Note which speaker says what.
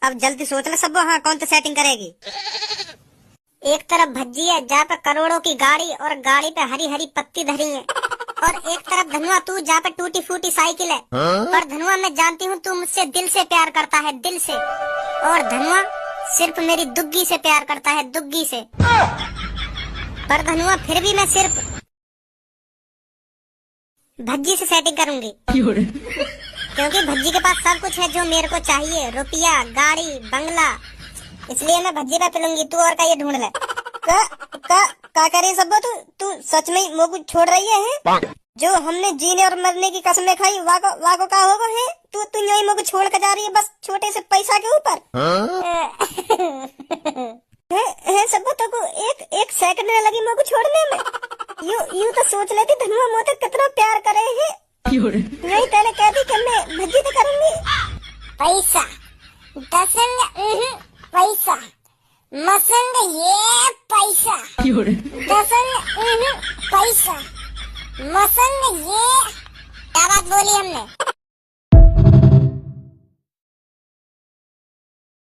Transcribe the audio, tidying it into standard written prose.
Speaker 1: अब जल्दी सोच ले सब, हाँ कौन तो सेटिंग करेगी। एक तरफ भज्जी है जहाँ पे करोड़ों की गाड़ी और गाड़ी पे हरी हरी पत्ती धरी है, और एक तरफ धनुआ तू जहाँ पे टूटी फूटी साइकिल है। पर धनुआ मैं जानती हूँ तू मुझसे दिल से प्यार करता है, दिल से। और धनुआ सिर्फ मेरी दुग्गी से प्यार करता है, दुग्गी से। पर धनुआ फिर भी मैं सिर्फ भज्जी से सेटिंग करूंगी, क्योंकि भज्जी के पास सब कुछ है जो मेरे को चाहिए, रुपया, गाड़ी, बंगला। इसलिए मैं भज्जी पे पिलूंगी, तू और का ये ढूंढ ले। का करे सब, तू सच में मोको छोड़ रही है? जो हमने जीने और मरने की कसमें खाई वाको का होगा है? तू यही मोको छोड़ कर जा रही है बस छोटे से पैसा के ऊपर। है सब तो को एक सेकंड में लगी मोको छोड़ने में। यू तो सोच लेती धनुआ मोते कितना प्यार करे है। नहीं पहले कहती कि मैं भज्जी तो करूंगी। पैसा दसंग पैसा मसंग ये पैसा दसंग पैसा मसंग ये क्या बात बोली हमने।